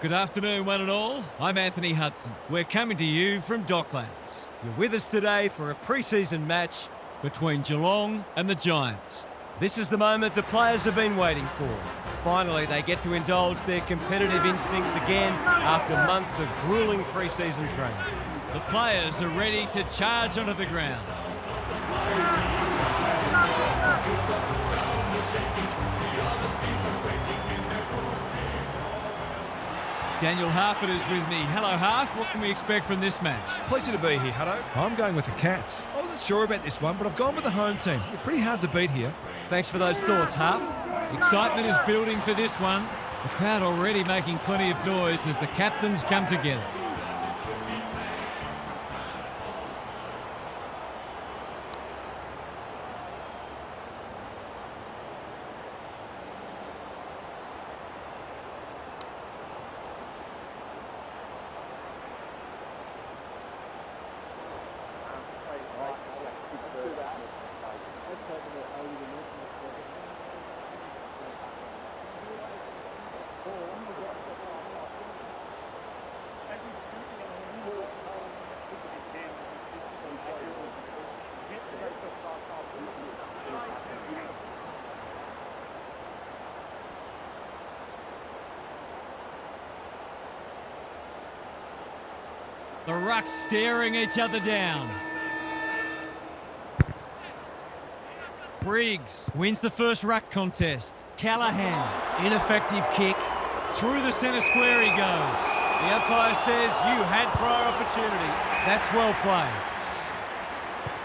Good afternoon, one and all. I'm Anthony Hudson. We're coming to you from Docklands. You're with us today for a pre-season match between Geelong and the Giants. This is the moment the players have been waiting for. Finally, they get to indulge their competitive instincts again after months of grueling pre-season training. The players are ready to charge onto the ground. Daniel Harford is with me. Hello, Harf. What can we expect from this match? Pleasure to be here, Hutto. I'm going with the Cats. I wasn't sure about this one, but I've gone with the home team. They're pretty hard to beat here. Thanks for those thoughts, Harf. Excitement is building for this one. The crowd already making plenty of noise as the captains come together. The rucks staring each other down. Briggs wins the first ruck contest. Callahan, ineffective kick. Through the centre square he goes. The umpire says you had prior opportunity. That's well played.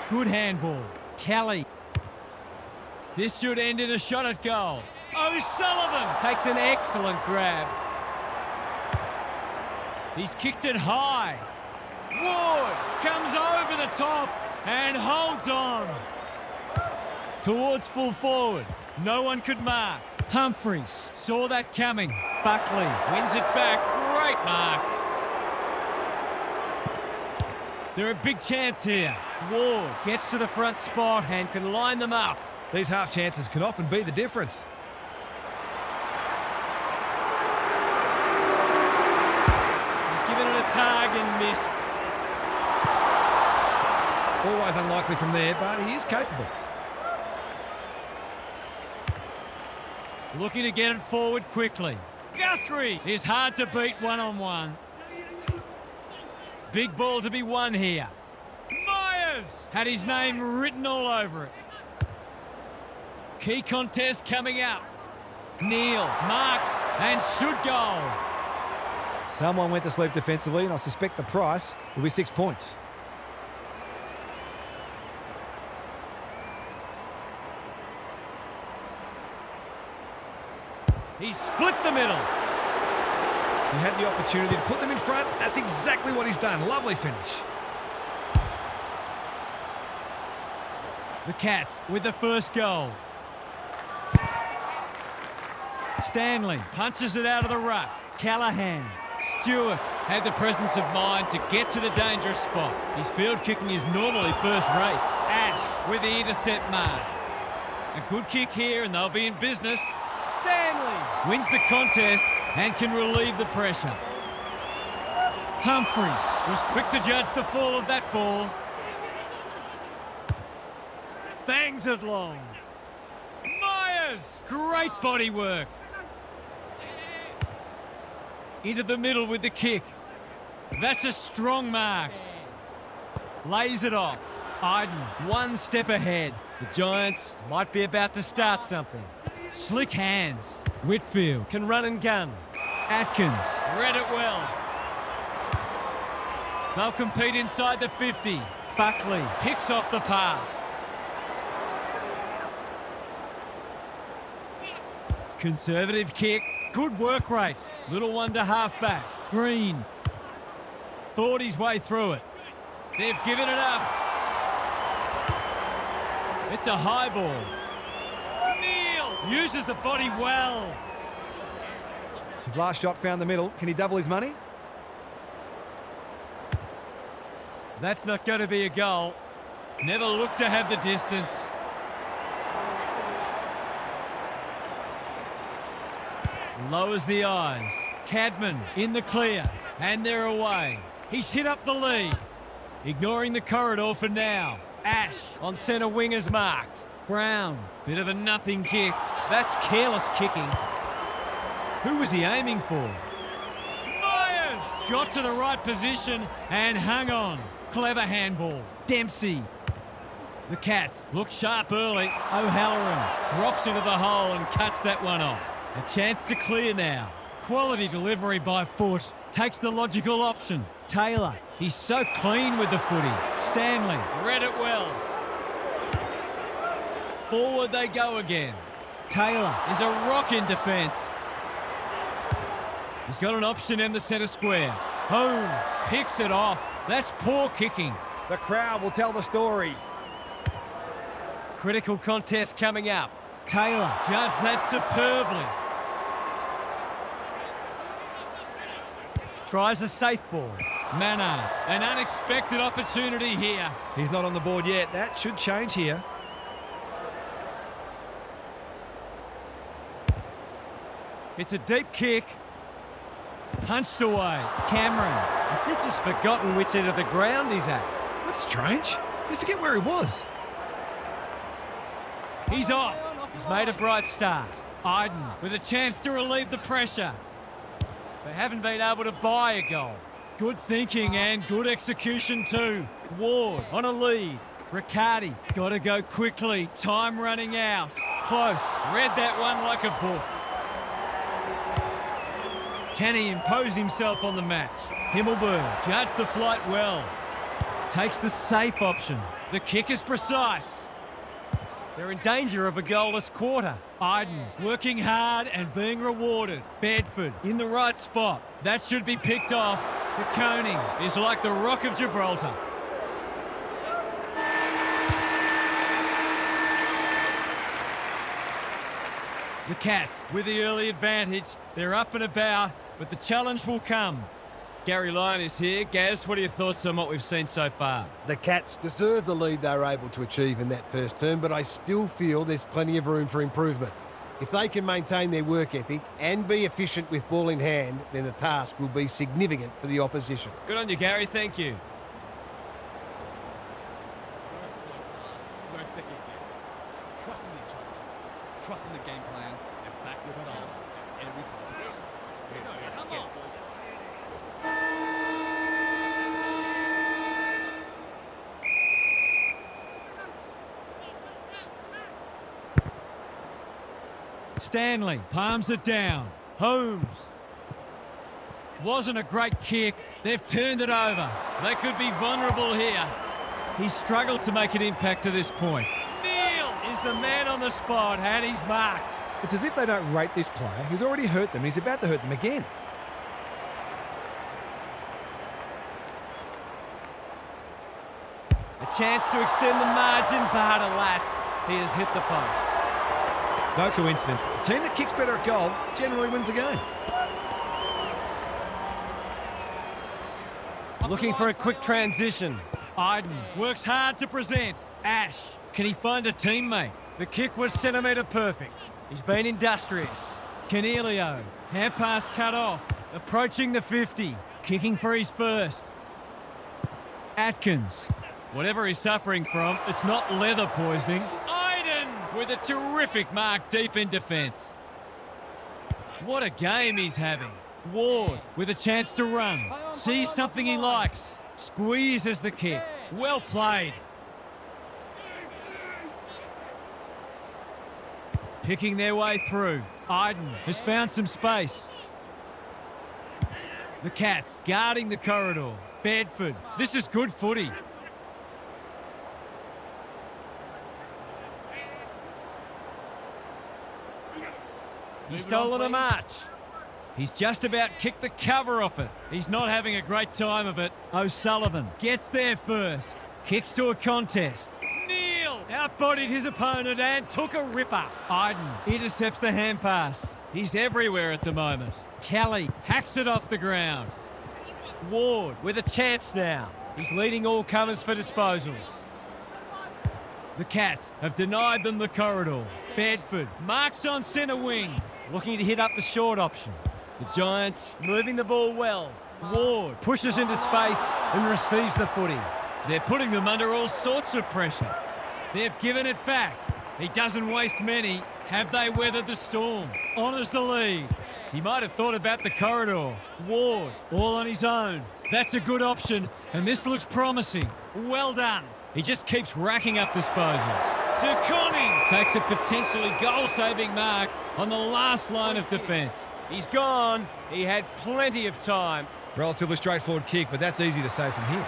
Good handball. Kelly. This should end in a shot at goal. O'Sullivan takes an excellent grab. He's kicked it high. Ward comes over the top and holds on. Towards full forward. No one could mark. Humphreys saw that coming. Buckley wins it back. Great mark. They're a big chance here. Ward gets to the front spot and can line them up. These half chances can often be the difference. He's given it a tag and missed. Always unlikely from there, but he is capable. Looking to get it forward quickly. Guthrie is hard to beat one-on-one. Big ball to be won here. Myers had his name written all over it. Key contest coming up. Neal marks and should goal. Someone went to sleep defensively, and I suspect the price will be 6 points. He split the middle. He had the opportunity to put them in front. That's exactly what he's done. Lovely finish. The Cats with the first goal. Stanley punches it out of the ruck. Callahan. Stewart had the presence of mind to get to the dangerous spot. His field kicking is normally first rate. Ash with the intercept mark. A good kick here and they'll be in business. Stanley wins the contest and can relieve the pressure. Humphreys was quick to judge the fall of that ball. Bangs it long. Myers! Great body work. Into the middle with the kick. That's a strong mark. Lays it off. Iden one step ahead. The Giants might be about to start something. Slick hands. Whitfield can run and gun. Atkins read it well. They'll compete inside the 50. Buckley picks off the pass. Conservative kick. Good work rate. Little one to half back. Green thought his way through it. They've given it up. It's a high ball. Uses the body well. His last shot found the middle. Can he double his money? That's not going to be a goal. Never looked to have the distance. Lowers the eyes. Cadman in the clear, and they're away. He's hit up the lead. Ignoring the corridor for now. Ash on centre wing is marked. Brown, bit of a nothing kick. That's careless kicking. Who was he aiming for? Myers got to the right position and hung on. Clever handball. Dempsey. The Cats look sharp early. O'Halloran drops into the hole and cuts that one off. A chance to clear now. Quality delivery by foot. Takes the logical option. Taylor. He's so clean with the footy. Stanley read it well. Forward they go again. Taylor is a rock in defence. He's got an option in the centre square. Holmes picks it off. That's poor kicking. The crowd will tell the story. Critical contest coming up. Taylor judged that superbly. Tries a safe ball. Manard, an unexpected opportunity here. He's not on the board yet. That should change here. It's a deep kick. Punched away. Cameron. I think he's forgotten which end of the ground he's at. That's strange. Did he forget where he was? He's off. He's made a bright start. Iden with a chance to relieve the pressure. They haven't been able to buy a goal. Good thinking and good execution too. Ward on a lead. Riccardi got to go quickly. Time running out. Close. Read that one like a book. Can he impose himself on the match? Himmelberg judged the flight well. Takes the safe option. The kick is precise. They're in danger of a goalless quarter. Iden working hard and being rewarded. Bedford in the right spot. That should be picked off. De Koning is like the Rock of Gibraltar. The Cats with the early advantage. They're up and about, but the challenge will come. Gary Lyon is here. Gaz, what are your thoughts on what we've seen so far? The Cats deserve the lead they were able to achieve in that first term, but I still feel there's plenty of room for improvement. If they can maintain their work ethic and be efficient with ball in hand, then the task will be significant for the opposition. Good on you, Gary. Thank you. No second guess. Trusting each other. Trusting the game plan and back yourself in every contest. Come on. Stanley palms it down. Holmes. Wasn't a great kick. They've turned it over. They could be vulnerable here. He's struggled to make an impact to this point. Neil is the man on the spot and he's marked. It's as if they don't rate this player. He's already hurt them. He's about to hurt them again. A chance to extend the margin, but alas, he has hit the post. It's no coincidence. The team that kicks better at goal generally wins the game. Looking for a quick transition. Iden works hard to present. Ash, can he find a teammate? The kick was centimetre perfect. He's been industrious. Canelio, hand pass cut off. Approaching the 50. Kicking for his first. Atkins. Whatever he's suffering from, it's not leather poisoning. Iden with a terrific mark deep in defence. What a game he's having. Ward with a chance to run. Sees something he likes. Squeezes the kick. Well played. Picking their way through. Iden has found some space. The Cats guarding the corridor. Bedford. This is good footy. He's stolen a march. He's just about kicked the cover off it. He's not having a great time of it. O'Sullivan gets there first. Kicks to a contest. Neil outbodied his opponent and took a ripper. Iden intercepts the hand pass. He's everywhere at the moment. Kelly hacks it off the ground. Ward with a chance now. He's leading all comers for disposals. The Cats have denied them the corridor. Bedford marks on centre wing. Looking to hit up the short option. The Giants moving the ball well. Ward pushes into space and receives the footy. They're putting them under all sorts of pressure. They've given it back. He doesn't waste many. Have they weathered the storm? Honours the lead. He might have thought about the corridor. Ward, all on his own. That's a good option, and this looks promising. Well done. He just keeps racking up disposals. DeConning takes a potentially goal-saving mark on the last line of defence. He's gone. He had plenty of time. Relatively straightforward kick, but that's easy to say from here.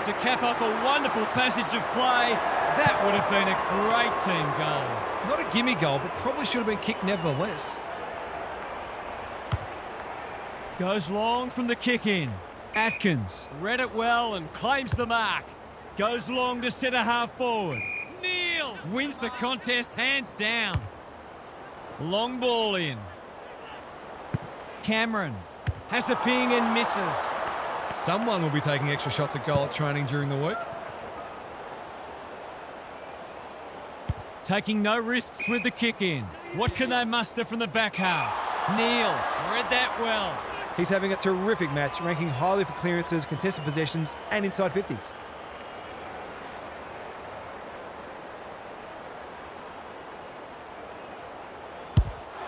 To cap off a wonderful passage of play, that would have been a great team goal. Not a gimme goal, but probably should have been kicked nevertheless. Goes long from the kick in. Atkins read it well and claims the mark. Goes long to centre half forward. Neil wins the contest hands down. Long ball in. Cameron has a ping and misses. Someone will be taking extra shots at goal at training during the week. Taking no risks with the kick in. What can they muster from the back half? Neil read that well. He's having a terrific match, ranking highly for clearances, contested possessions and inside 50s.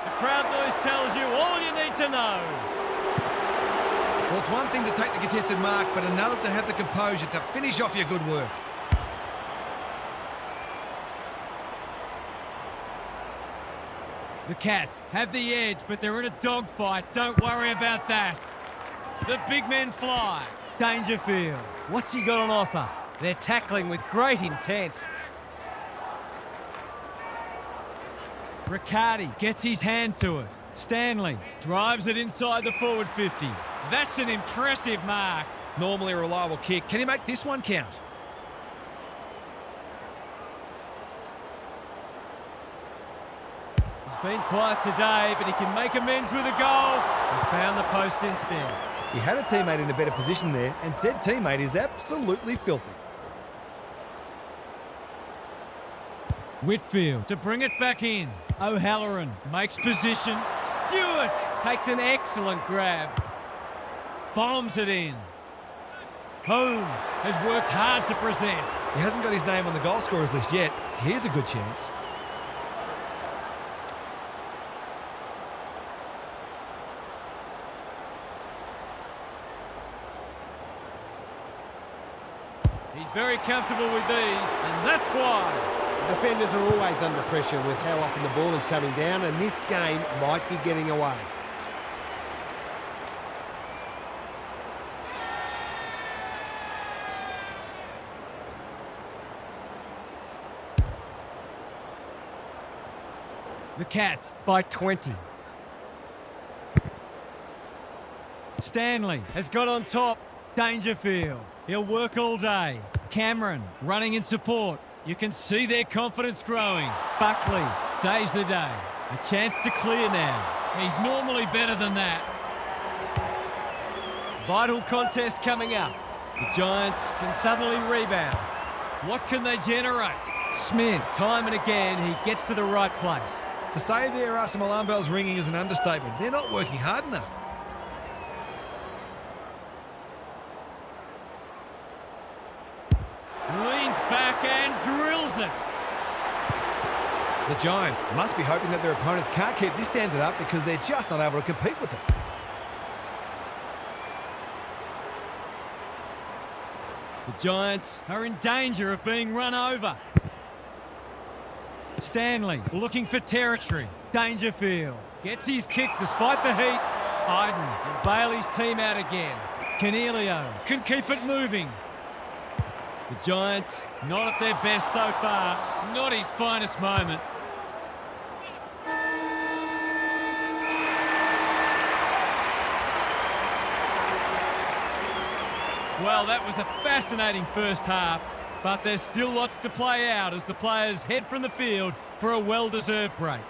The crowd noise tells you all you need to know. Well, it's one thing to take the contested mark, but another to have the composure to finish off your good work. The Cats have the edge, but they're in a dogfight. Don't worry about that. The big men fly. Dangerfield. What's he got on offer? They're tackling with great intent. Riccardi gets his hand to it. Stanley drives it inside the forward 50. That's an impressive mark. Normally a reliable kick. Can he make this one count? He's been quiet today, but he can make amends with a goal. He's found the post instead. He had a teammate in a better position there, and said teammate is absolutely filthy. Whitfield to bring it back in. O'Halloran makes position. Stewart takes an excellent grab. Bombs it in. Holmes has worked hard to present. He hasn't got his name on the goal scorers list yet. Here's a good chance. He's very comfortable with these, and that's why. Defenders are always under pressure with how often the ball is coming down, and this game might be getting away. The Cats by 20. Stanley has got on top. Dangerfield. He'll work all day. Cameron running in support. You can see their confidence growing. Buckley saves the day. A chance to clear now. He's normally better than that. Vital contest coming up. The Giants can suddenly rebound. What can they generate? Smith, time and again, he gets to the right place. To say there are some alarm bells ringing is an understatement. They're not working hard enough. Leans back and drills it. The Giants must be hoping that their opponents can't keep this standard up because they're just not able to compete with it. The Giants are in danger of being run over. Stanley looking for territory. Dangerfield gets his kick despite the heat. Iden will bail his team out again. Canelio can keep it moving. The Giants not at their best so far. Not his finest moment. Well, that was a fascinating first half, but there's still lots to play out as the players head from the field for a well-deserved break.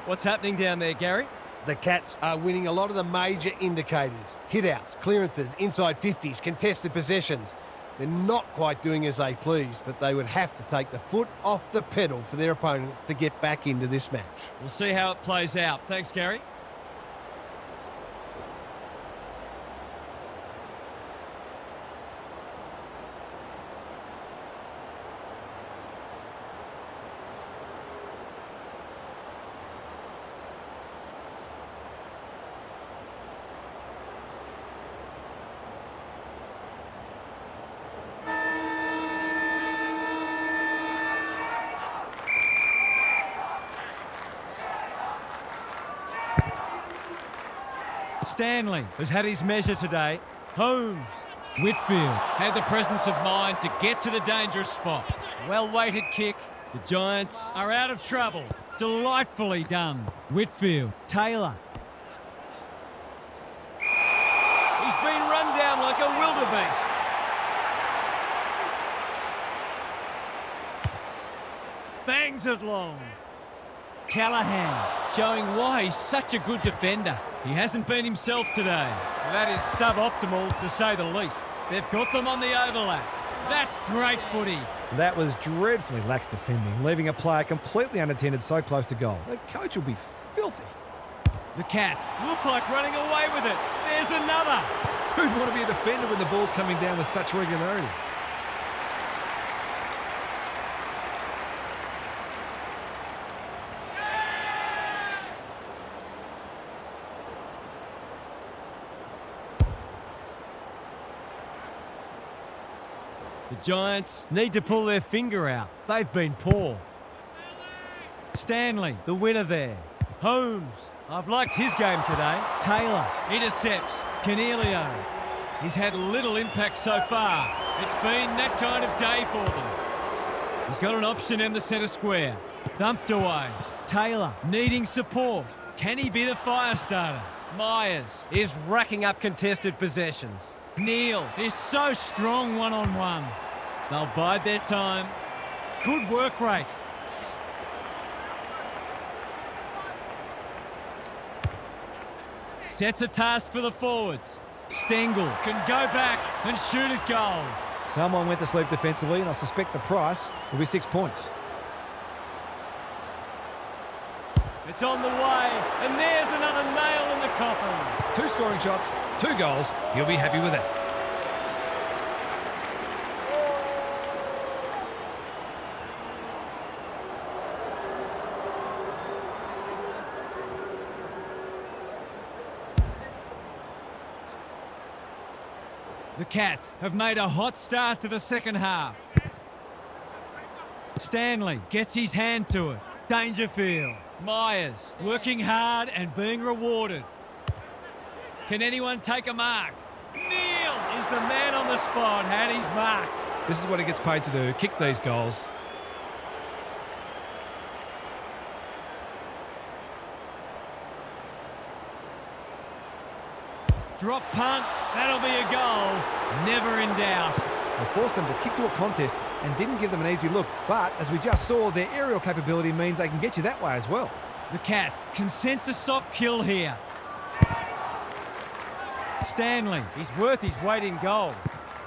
What's happening down there, Gary? The Cats are winning a lot of the major indicators. Hit-outs, clearances, inside 50s, contested possessions. They're not quite doing as they please, but they would have to take the foot off the pedal for their opponent to get back into this match. We'll see how it plays out. Thanks, Gary. Stanley has had his measure today. Holmes. Whitfield had the presence of mind to get to the dangerous spot. Well-weighted kick. The Giants are out of trouble. Delightfully done. Whitfield. Taylor. He's been run down like a wildebeest. Bangs it long. Callahan showing why he's such a good defender. He hasn't been himself today. That is suboptimal to say the least. They've got them on the overlap. That's great footy. That was dreadfully lax defending, leaving a player completely unattended so close to goal. The coach will be filthy. The Cats look like running away with it. There's another. Who'd want to be a defender when the ball's coming down with such regularity? The Giants need to pull their finger out. They've been poor. Stanley, the winner there. Holmes. I've liked his game today. Taylor intercepts. Cornelio. He's had little impact so far. It's been that kind of day for them. He's got an option in the centre square. Thumped away. Taylor needing support. Can he be the fire starter? Myers is racking up contested possessions. Neal is so strong one-on-one. They'll bide their time. Good work rate. Sets a task for the forwards. Stengel can go back and shoot at goal. Someone went to sleep defensively, and I suspect the price will be 6 points. It's on the way, and there's another nail in the coffin. 2 scoring shots, 2 goals. He'll be happy with it. The Cats have made a hot start to the second half. Stanley gets his hand to it. Dangerfield. Myers working hard and being rewarded. Can anyone take a mark? Neal is the man on the spot, and he's marked. This is what he gets paid to do, kick these goals. Drop punt, that'll be a goal. Never in doubt. They forced them to kick to a contest and didn't give them an easy look. But, as we just saw, their aerial capability means they can get you that way as well. The Cats can sense a soft kill here. Stanley, he's worth his weight in gold.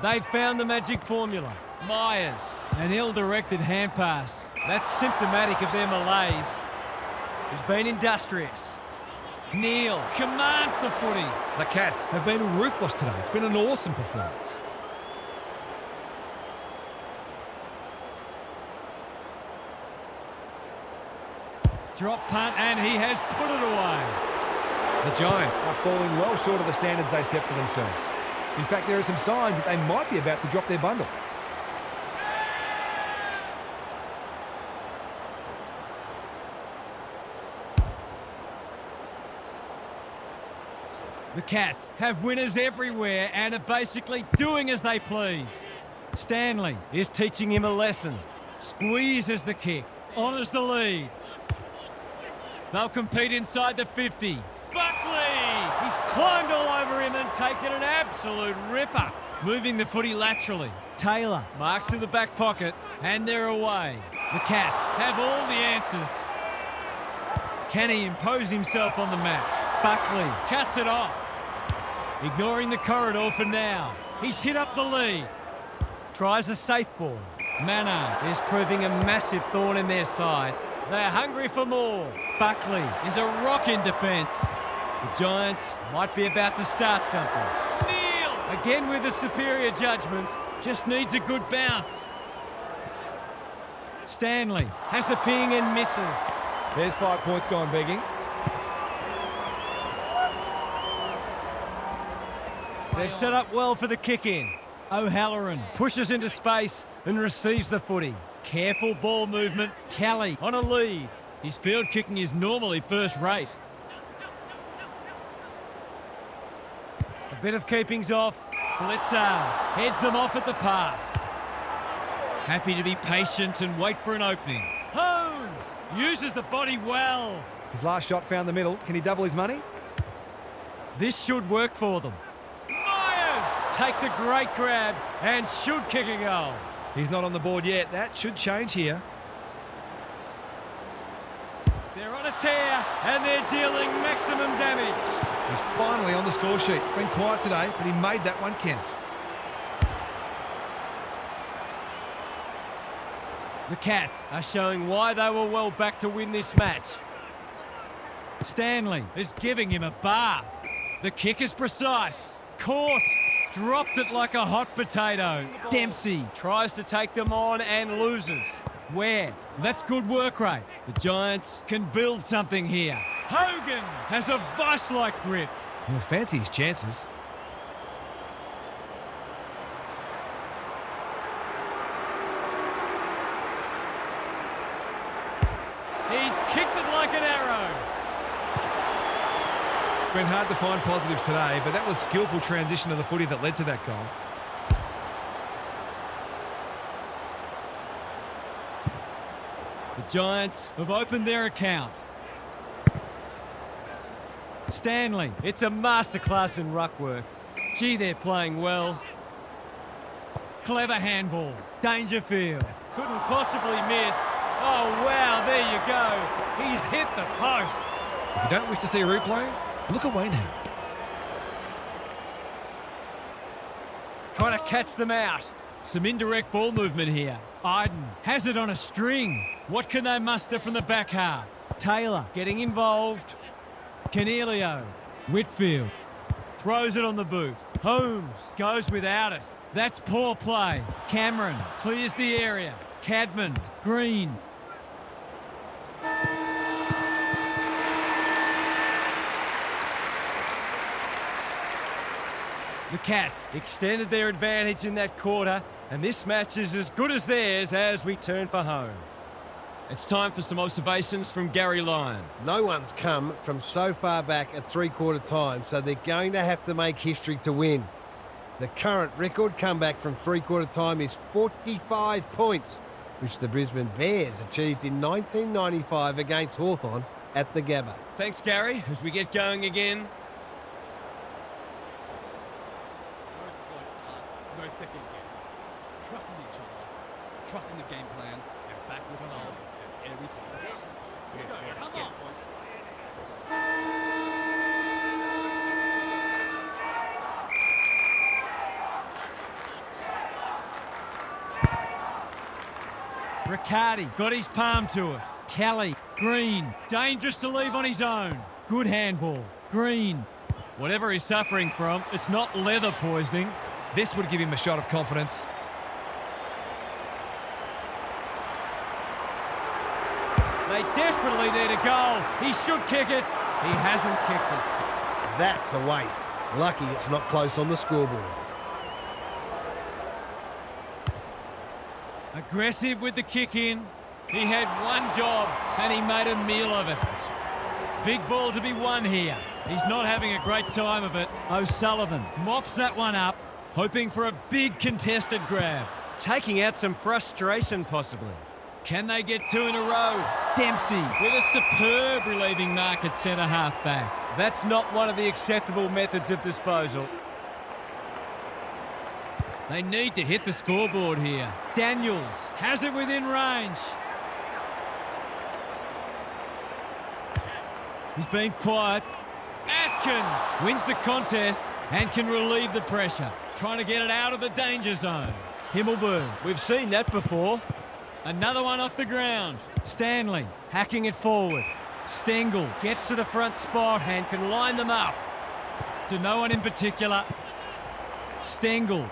They've found the magic formula. Myers, an ill-directed hand pass. That's symptomatic of their malaise. He's been industrious. Neal commands the footy. The Cats have been ruthless today. It's been an awesome performance. Drop punt, and he has put it away. The Giants are falling well short of the standards they set for themselves. In fact, there are some signs that they might be about to drop their bundle. The Cats have winners everywhere and are basically doing as they please. Stanley is teaching him a lesson. Squeezes the kick, honours the lead. They'll compete inside the 50. Buckley! He's climbed all over him and taken an absolute ripper. Moving the footy laterally. Taylor marks in the back pocket and they're away. The Cats have all the answers. Can he impose himself on the match? Buckley cuts it off. Ignoring the corridor for now. He's hit up the lead. Tries a safe ball. Manor is proving a massive thorn in their side. They're hungry for more. Buckley is a rock in defence. The Giants might be about to start something. Neil! Again with a superior judgment. Just needs a good bounce. Stanley has a ping and misses. There's 5 points gone begging. They've set up well for the kick-in. O'Halloran pushes into space and receives the footy. Careful ball movement. Kelly on a lead. His field kicking is normally first rate. A bit of keeping's off. Blitzers heads them off at the pass. Happy to be patient and wait for an opening. Holmes uses the body well. His last shot found the middle. Can he double his money? This should work for them. Myers takes a great grab and should kick a goal. He's not on the board yet. That should change here. They're on a tear and they're dealing maximum damage. He's finally on the score sheet. It's been quiet today, but he made that one count. The Cats are showing why they were well back to win this match. Stanley is giving him a bath. The kick is precise. Caught. Dropped it like a hot potato. Dempsey tries to take them on and loses. Where? That's good work rate. The Giants can build something here. Hogan has a vice-like grip. He'll fancy his chances. He's kicked it like an arrow. It's been hard to find positive today, but that was skillful transition of the footy that led to that goal. The Giants have opened their account. Stanley, it's a masterclass in ruck work. Gee, they're playing well. Clever handball. Dangerfield. Couldn't possibly miss. Oh, wow, there you go. He's hit the post. If you don't wish to see a replay, look away now. Trying to catch them out. Some indirect ball movement here. Iden has it on a string. What can they muster from the back half? Taylor getting involved. Canelio. Whitfield throws it on the boot. Holmes goes without it. That's poor play. Cameron clears the area. Cadman. Green. The Cats extended their advantage in that quarter, and this match is as good as theirs as we turn for home. It's time for some observations from Gary Lyon. No one's come from so far back at three-quarter time, so they're going to have to make history to win. The current record comeback from three-quarter time is 45 points, which the Brisbane Bears achieved in 1995 against Hawthorn at the Gabba. Thanks, Gary, as we get going again. No slow starts, no second guessing. Trusting each other, trusting the game plan, and back yourself at every contest. Come on! Riccardi got his palm to it. Kelly. Green. Dangerous to leave on his own. Good handball. Green. Whatever he's suffering from, it's not leather poisoning. This would give him a shot of confidence. They desperately need a goal. He should kick it. He hasn't kicked it. That's a waste. Lucky it's not close on the scoreboard. Aggressive with the kick in. He had one job and he made a meal of it. Big ball to be won here. He's not having a great time of it. O'Sullivan mops that one up, hoping for a big contested grab. Taking out some frustration possibly. Can they get two in a row? Dempsey with a superb relieving mark at centre half back. That's not one of the acceptable methods of disposal. They need to hit the scoreboard here. Daniels has it within range. He's been quiet. Atkins wins the contest and can relieve the pressure. Trying to get it out of the danger zone. Himmelberg, we've seen that before. Another one off the ground. Stanley hacking it forward. Stengel gets to the front spot and can line them up. To no one in particular. Stengel,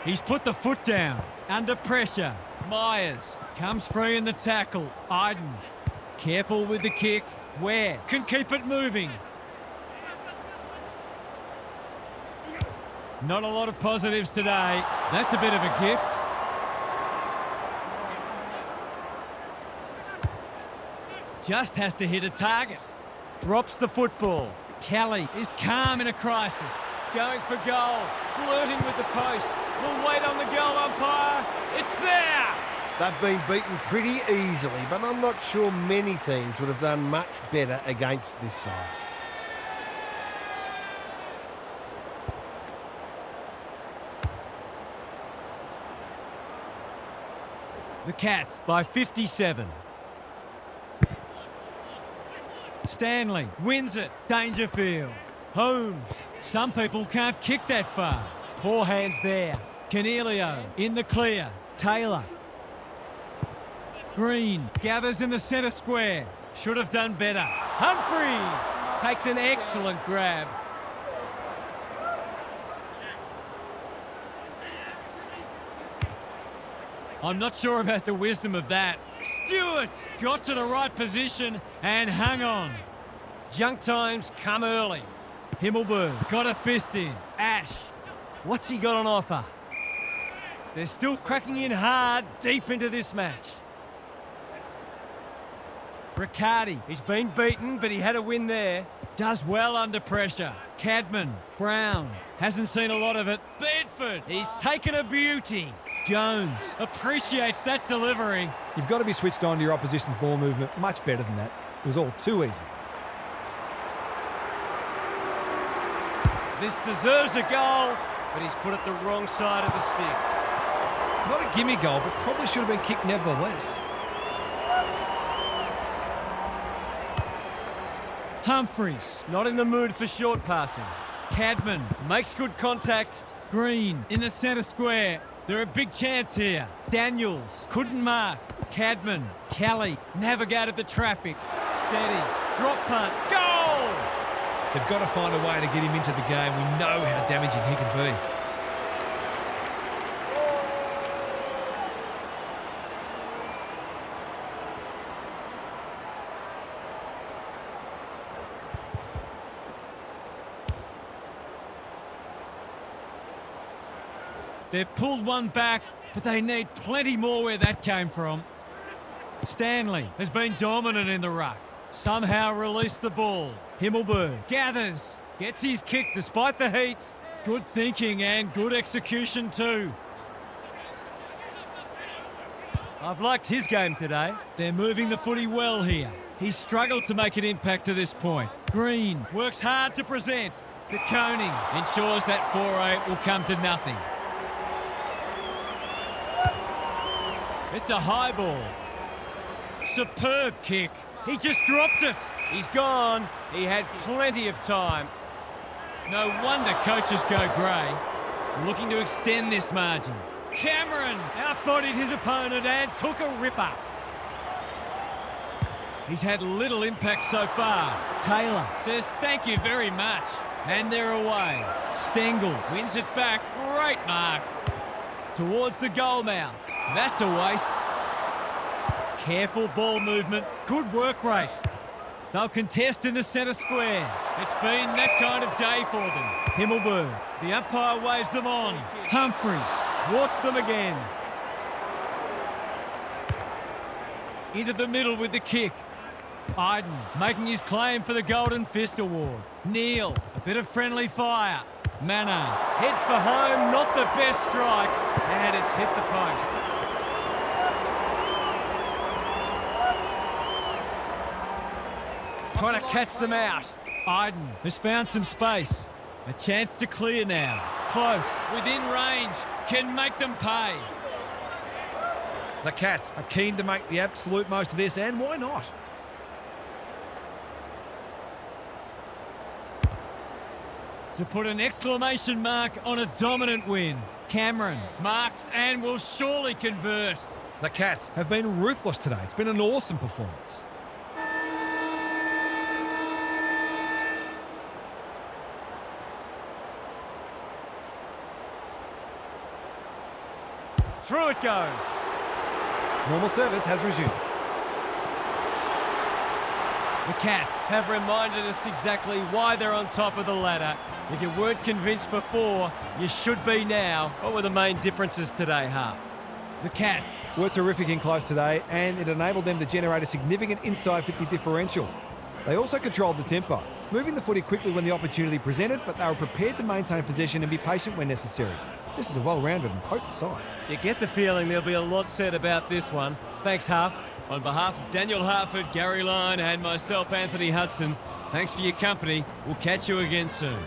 he's put the foot down. Under pressure. Myers comes free in the tackle. Iden, careful with the kick. Ware can keep it moving. Not a lot of positives today. That's a bit of a gift. Just has to hit a target. Drops the football. Kelly is calm in a crisis. Going for goal. Flirting with the post. Will wait on the goal umpire. It's there! They've been beaten pretty easily, but I'm not sure many teams would have done much better against this side. The Cats by 57. Stanley wins it. Dangerfield. Holmes. Some people can't kick that far. Poor hands there. Cornelio in the clear. Taylor. Green gathers in the centre square. Should have done better. Humphreys takes an excellent grab. I'm not sure about the wisdom of that. Stewart got to the right position and hung on. Junk times come early. Himmelberg got a fist in. Ash, what's he got on offer? They're still cracking in hard deep into this match. Riccardi, he's been beaten, but he had a win there. Does well under pressure. Cadman, Brown, hasn't seen a lot of it. Bedford, he's taken a beauty. Jones appreciates that delivery. You've got to be switched on to your opposition's ball movement much better than that. It was all too easy. This deserves a goal, but he's put it the wrong side of the stick. Not a gimme goal, but probably should have been kicked nevertheless. Humphreys, not in the mood for short passing. Cadman makes good contact. Green in the centre square. They're a big chance here. Daniels couldn't mark. Cadman, Kelly navigated the traffic. Steadies, drop punt, goal! They've got to find a way to get him into the game. We know how damaging he can be. They've pulled one back, but they need plenty more where that came from. Stanley has been dominant in the ruck. Somehow released the ball. Himmelberg gathers, gets his kick despite the heat. Good thinking and good execution too. I've liked his game today. They're moving the footy well here. He's struggled to make an impact to this point. Green works hard to present. De Koning ensures that 4-8 will come to nothing. It's a high ball. Superb kick. He just dropped it. He's gone. He had plenty of time. No wonder coaches go grey. Looking to extend this margin. Cameron outbodied his opponent and took a ripper. He's had little impact so far. Taylor says thank you very much. And they're away. Stengel wins it back. Great mark. Towards the goal mouth. That's a waste. Careful ball movement. Good work rate. They'll contest in the centre square. It's been that kind of day for them. Himmelberg. The umpire waves them on. Humphreys thwarts them again. Into the middle with the kick. Iden making his claim for the Golden Fist Award. Neal, a bit of friendly fire. Manor heads for home, not the best strike, and it's hit the post. Trying to catch them out. Iden has found some space. A chance to clear now. Close, within range, can make them pay. The Cats are keen to make the absolute most of this, and why not? to put an exclamation mark on a dominant win. Cameron marks and will surely convert. The Cats. Have been ruthless today. It's been an awesome performance. Through it goes. Normal service has resumed. The Cats have reminded us exactly why they're on top of the ladder. If you weren't convinced before, you should be now. What were the main differences today, Huff? The Cats Were terrific in close today, and it enabled them to generate a significant inside 50 differential. They also controlled the tempo, moving the footy quickly when the opportunity presented, but they were prepared to maintain possession and be patient when necessary. This is a well-rounded and potent side. You get the feeling there'll be a lot said about this one. Thanks, Huff. On behalf of Daniel Harford, Gary Lyon and myself, Anthony Hudson, thanks for your company. We'll catch you again soon.